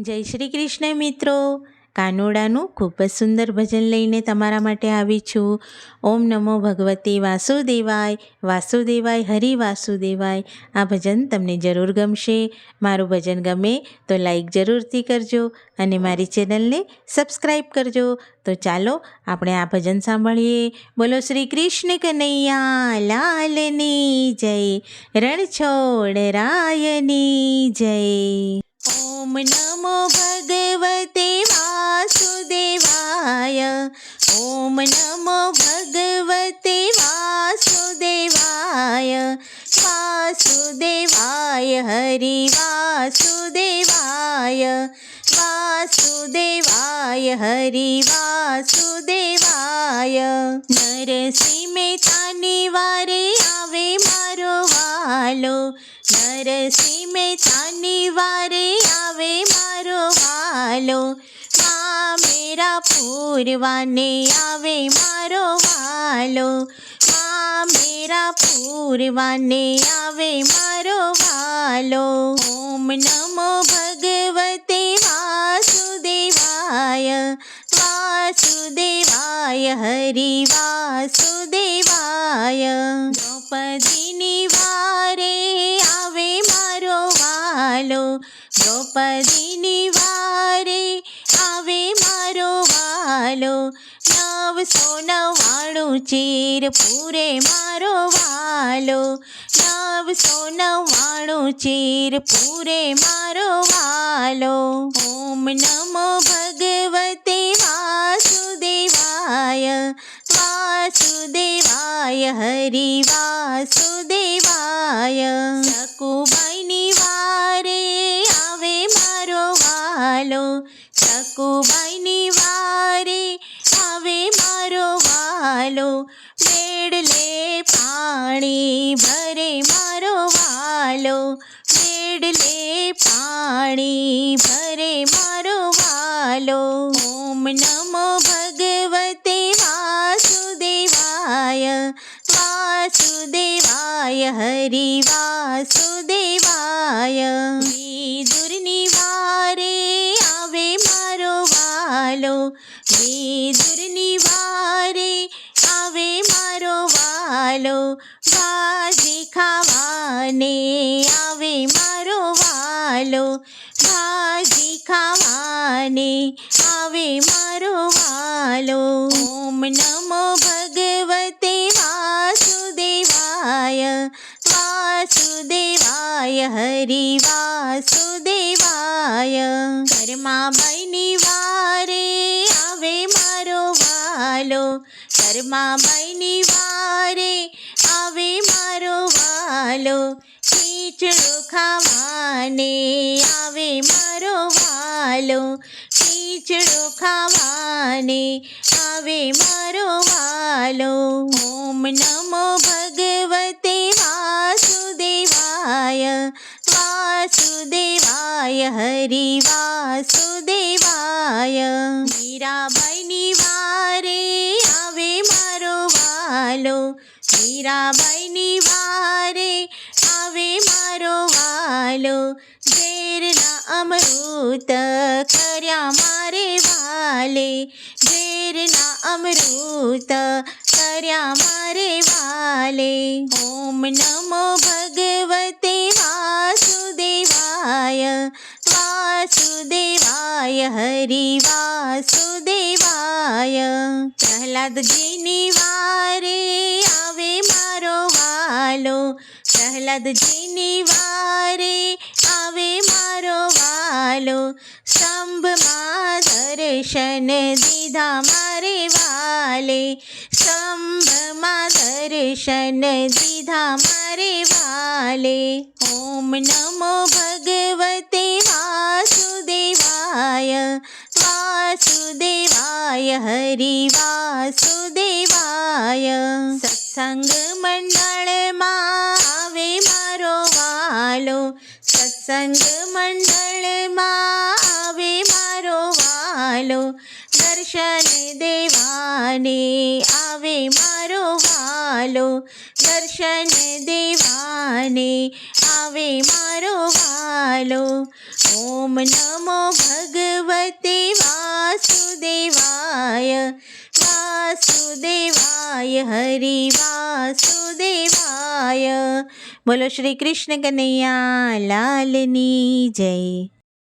જય શ્રી કૃષ્ણ મિત્રો. કાનુડાનું ખૂબ જ સુંદર ભજન લઈને તમારા માટે આવી છું. ઓમ નમો ભગવતે વાસુદેવાય, વાસુદેવાય હરિ વાસુદેવાય. આ ભજન તમને જરૂર ગમશે. મારું ભજન ગમે તો લાઈક જરૂરથી કરજો અને મારી ચેનલને સબસ્ક્રાઈબ કરજો. તો ચાલો આપણે આ ભજન સાંભળીએ. બોલો શ્રી કૃષ્ણ કનૈયા લાલની જય, રણછોડ રાયની જય. ઓમ નમો ભગવતે વાસુદેવાય, ઓમ નમો ભગવતે વાસુદેવાય, વાસુદેવાય હરિ વાસુદેવાય, વાસુદેવાય હરિ વાસુદેવાય. નરસિંહ મહેતાની વારે આવે મારો વાલો, નરસિંહ મહેતાની વારે આવે મારો વાલો, મા મેરા પૂરવાને આવે મારો વાલો, મા મેરા પૂરવાને આવે મારો વાલો. ઓમ નમો ભગવતે વાસુદેવાય, વાસુદેવાય હરિ વાસુદેવાય. દ્રૌપદીની વારે આવે મારો વાલો, દ્રૌપદીની વારે આવે મારો વાલો, 999 ચીર પૂરે મારો વાલો, 999 ચીર પૂરે મારો વાલો. ઓમ નમો ભગવતે વાસુદેવાય, વાસુદેવાય હરિ વાસુદેવાય. સકુબાઈની વારે આવે મારો વાલો, સકુબાઈની વારે આવે મારો વાલો, બેડલે પાણી ભરે મારો વાલો, બેડલે પાણી ભરે મારો વાલો. ઓમ નમો ભગવતે વાસુદેવાય, વાસુદેવાય હરિ વાસુદેવાય. વિદુરની વારે આવે મારો વાલો, વિદુરની વારે આવે મારો વાલો, ભાજી ખાવાને આવે મારો વાલો, ભાજી ખાવાને આવે મારો વાલો. ઓમ નમો ભગવતે વાસુદેવાય, વાસુદેવાય હરિ વાસુદેવાય. કરમાબાઈની વારે આવે મારો વાલો, કરમાબાઈની વારે આવે મારો વાલો, ખીચડો ખાવાને આવે મારો વાલો, ખીચડો ખાવાને આવે મારો વાલો. ઓમ નમો ભગવતે વાસુદેવાય, વાસુદેવાય હરિ વાસુદેવાય. મીરાબાઈની વારે આવે મારો વાલો, મીરાબાઈની વારે આવે મારો વાલો, ઝેરના અમૃત કર્યા મારે વાલે, ઝેરના અમૃત કર્યા મારે વાલે. ઓમ નમો ભગવતે વાસુદેવાય, વાસુદેવાય હરિ વાસુદેવાય. પ્રહલાદજીની વારે આવે મારો વાલો, પ્રહલાદજીની વારે આવે મારો વાલો, સ્તંભમાં દર્શન દીધા મારે વાલે, સ્તંભમાં દર્શન દીધા મારે વાલે. ઓમ નમો ભગવતે વાસુદેવાય, વાસુદેવાય હરિ વાસુદેવાય. સત્સંગ મંડળમાં આવે મારો વાલો, સત્સંગ મંડળમાં આવે મારો વાલો, દર્શન દેવાને આવે મારો વાલો, દર્શન દેવાને આવે મારો વાલો. ઓમ નમો ભગવતે વાસુદેવાય, વાસુદેવાય હરિ વાસુદેવાય. બોલો શ્રી કૃષ્ણ કનૈયા લાલની જય.